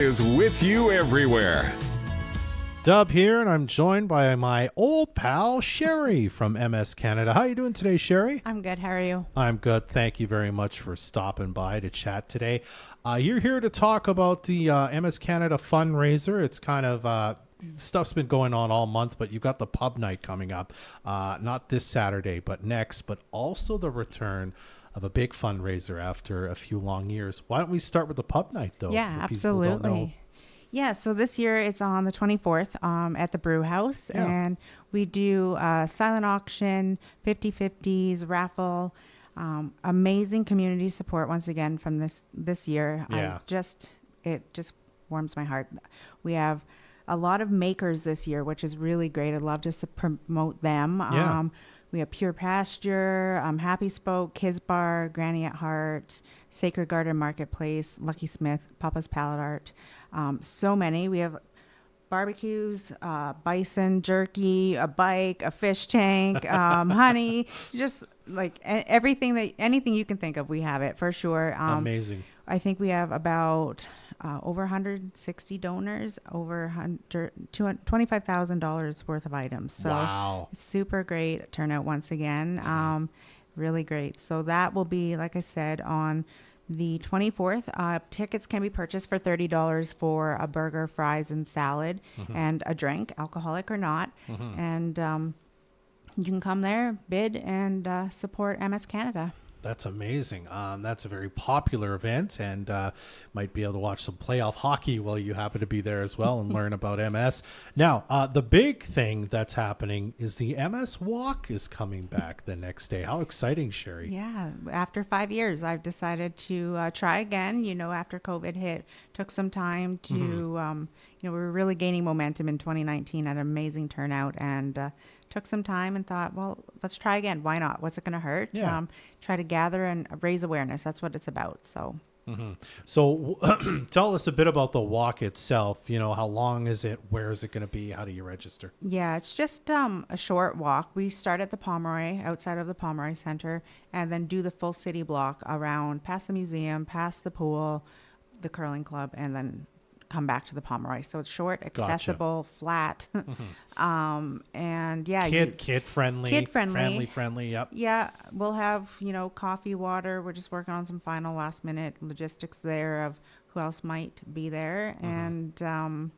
Is with you everywhere. Dub here, and I'm joined by my old pal Sherri from MS Canada. How are you doing today, Sherri? I'm good. How are you? I'm good. Thank you very much for stopping by to chat today. You're here to talk about the MS Canada fundraiser. It's kind of stuff's been going on all month, but you've got the pub night coming up, not this Saturday, but next, but also the return of a big fundraiser after a few long years. Why don't we start with the pub night, though? Yeah, absolutely. Yeah, so this year it's on the 24th at the Brewhouse, and we do silent auction, 50/50s, raffle, amazing community support once again from this year. Yeah. It just warms my heart. We have a lot of makers this year, which is really great. I'd love to promote them. Yeah. We have Pure Pasture, Happy Spoke, Kids Bar, Granny at Heart, Sacred Garden Marketplace, Lucky Smith, Papa's Palette Art. So many. We have barbecues, bison, jerky, a bike, a fish tank, honey, just like anything you can think of, we have it for sure. Amazing. I think we have about over 160 donors, over $25,000 worth of items. So wow. Super great turnout once again. Really great. So that will be, like I said, on the 24th. Tickets can be purchased for $30 for a burger, fries, and salad, and a drink, alcoholic or not. And you can come there, bid, and support MS Canada. That's amazing. That's a very popular event, and might be able to watch some playoff hockey while you happen to be there as well and learn about MS. Now, the big thing that's happening is the MS Walk is coming back the next day. How exciting, Sherri. Yeah. After 5 years, I've decided to try again. After COVID hit, took some time to, we were really gaining momentum in 2019 at an amazing turnout, and took some time and thought, well, let's try again. Why not? What's it going to hurt? Yeah. Try to gather and raise awareness. That's what it's about. So. So tell us a bit about the walk itself. How long is it? Where is it going to be? How do you register? Yeah, it's just a short walk. We start at the Pomeroy, outside of the Pomeroy Center, and then do the full city block around, past the museum, past the pool, the curling club, and then come back to the Pomeroy. So it's short, accessible, flat, and kid friendly, family friendly. Yep. Yeah, we'll have coffee, water. We're just working on some final last minute logistics there of who else might be there, and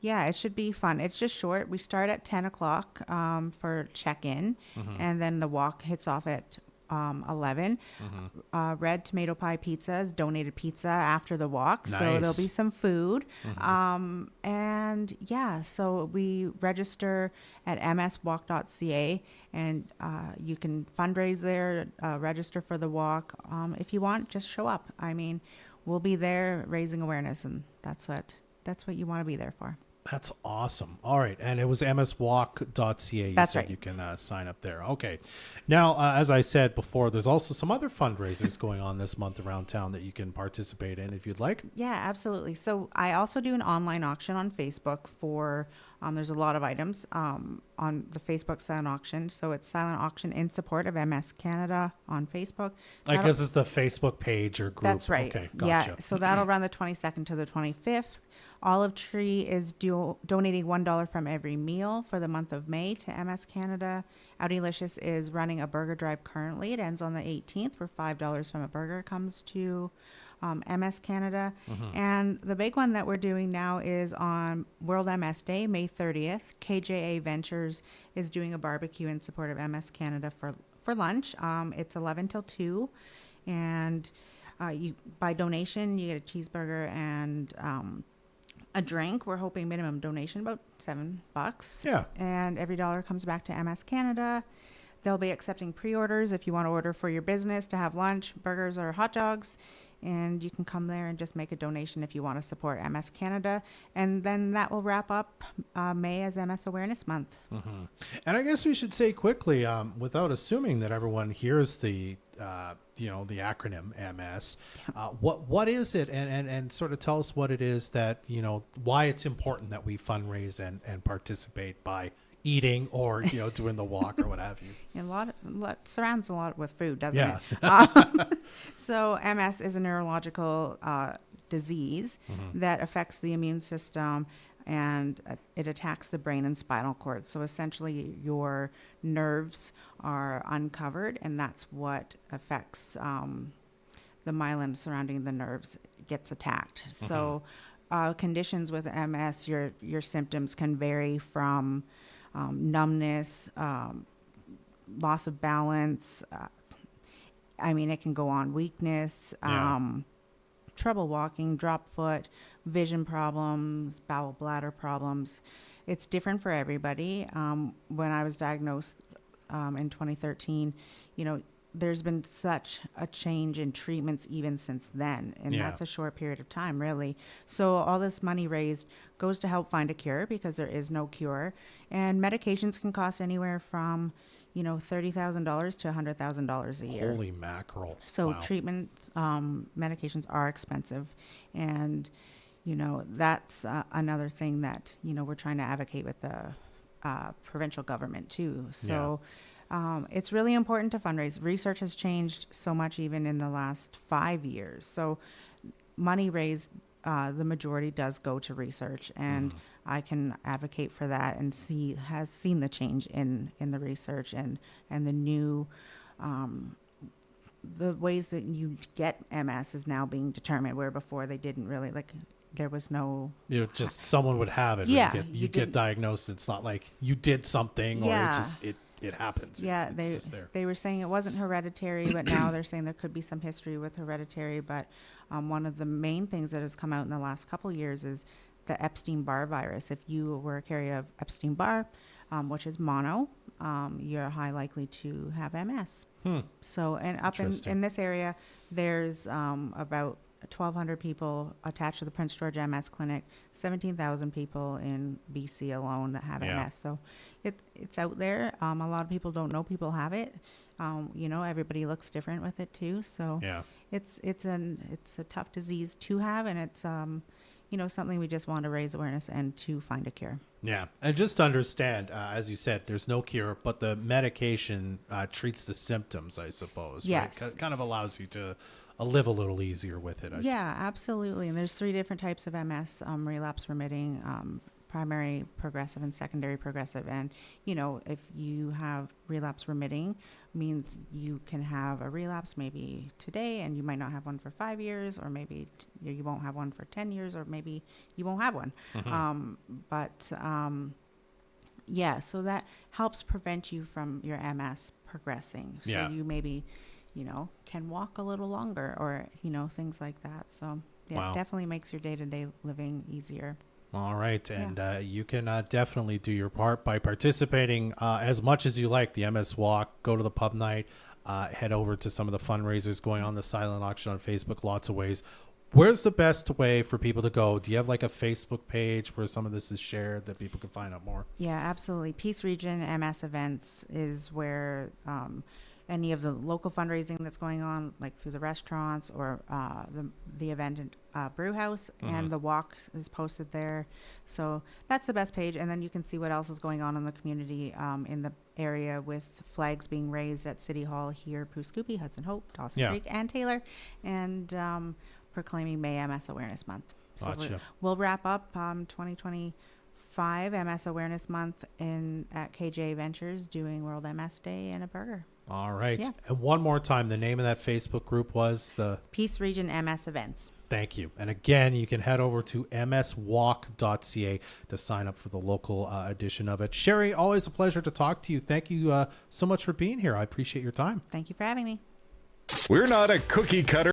it should be fun. It's just short. We start at 10 o'clock for check-in, and then the walk hits off at 11. Red Tomato Pie Pizza is donated pizza after the walk. Nice. So there'll be some food. So we register at mswalk.ca, and you can fundraise there, register for the walk. If you want, just show up. I mean, we'll be there raising awareness, and that's what you want to be there for. That's awesome. All right. And it was mswalk.ca. That's right. You can sign up there. Okay. Now, as I said before, there's also some other fundraisers going on this month around town that you can participate in if you'd like. Yeah, absolutely. So I also do an online auction on Facebook for, there's a lot of items on the Facebook silent auction. So it's silent auction in support of MS Canada on Facebook. I guess it's the Facebook page or group. That's right. Okay, gotcha. Yeah, so that'll run the 22nd to the 25th. Olive Tree is donating $1 from every meal for the month of May to MS Canada. Outylicious is running a burger drive currently. It ends on the 18th, where $5 from a burger comes to MS Canada. And the big one that we're doing now is on World MS Day, May 30th. KJA Ventures is doing a barbecue in support of MS Canada for lunch. It's 11 till 2. And you by donation, you get a cheeseburger and a drink. We're hoping minimum donation about $7. Yeah. And every dollar comes back to MS Canada. They'll be accepting pre-orders if you want to order for your business to have lunch, burgers, or hot dogs. And you can come there and just make a donation if you want to support MS Canada. And then that will wrap up May as MS Awareness Month. And I guess we should say quickly, without assuming that everyone hears the acronym MS, what is it? And sort of tell us what it is that, why it's important that we fundraise and participate by eating or doing the walk or what have you. A lot surrounds a lot with food, doesn't Yeah. it? So MS is a neurological disease that affects the immune system, and it attacks the brain and spinal cord. So essentially your nerves are uncovered, and that's what affects the myelin surrounding the nerves gets attacked. So conditions with MS, your symptoms can vary from numbness, loss of balance. I mean, it can go on weakness, trouble walking, drop foot, vision problems, bowel bladder problems. It's different for everybody. When I was diagnosed in 2013, there's been such a change in treatments even since then, and that's a short period of time, really. So all this money raised goes to help find a cure, because there is no cure, and medications can cost anywhere from $30,000 to $100,000 a year. Holy mackerel! So wow. treatment medications are expensive, and that's another thing that we're trying to advocate with the provincial government too. So. It's really important to fundraise. Research has changed so much even in the last 5 years. So money raised, the majority does go to research, and I can advocate for that, and has seen the change in the research and the new the ways that you get MS is now being determined, where before they didn't really, there was no... just someone would have it. Yeah. You get diagnosed. It's not like you did something or it happens. Yeah, it's just there. they were saying it wasn't hereditary, but now they're saying there could be some history with hereditary. But one of the main things that has come out in the last couple years is the Epstein-Barr virus. If you were a carrier of Epstein-Barr, which is mono, you're high likely to have MS. So, and up in this area, there's about 1,200 people attached to the Prince George MS Clinic, 17,000 people in BC alone that have MS. So it's out there. A lot of people don't know people have it. Everybody looks different with it too. So it's a tough disease to have, and it's something we just want to raise awareness and to find a cure. Yeah, and just to understand, as you said, there's no cure, but the medication treats the symptoms, I suppose. Yes, right? Kind of allows you to live a little easier with it. Absolutely. And there's 3 different types of MS: relapse remitting, primary progressive, and secondary progressive. And if you have relapse remitting, means you can have a relapse maybe today, and you might not have one for 5 years, or maybe you won't have one for 10 years, or maybe you won't have one. So that helps prevent you from your MS progressing. So you maybe can walk a little longer, or things like that. So it definitely makes your day-to-day living easier. All right. And you can definitely do your part by participating as much as you like. The MS Walk, go to the pub night, head over to some of the fundraisers going on, the silent auction on Facebook, lots of ways. Where's the best way for people to go? Do you have like a Facebook page where some of this is shared that people can find out more? Yeah, absolutely. Peace Region MS Events is where any of the local fundraising that's going on, like through the restaurants or the event in Brewhouse, and the walk is posted there. So that's the best page. And then you can see what else is going on in the community in the area, with flags being raised at City Hall here, Pooskoopi, Hudson Hope, Dawson Creek, and Taylor, and proclaiming May MS Awareness Month. So we'll wrap up 2025 MS Awareness Month at KJ Ventures doing World MS Day and a burger. All right. Yeah. And one more time, the name of that Facebook group was the Peace Region MS Events. Thank you. And again, you can head over to mswalk.ca to sign up for the local edition of it. Sherri, always a pleasure to talk to you. Thank you so much for being here. I appreciate your time. Thank you for having me. We're not a cookie cutter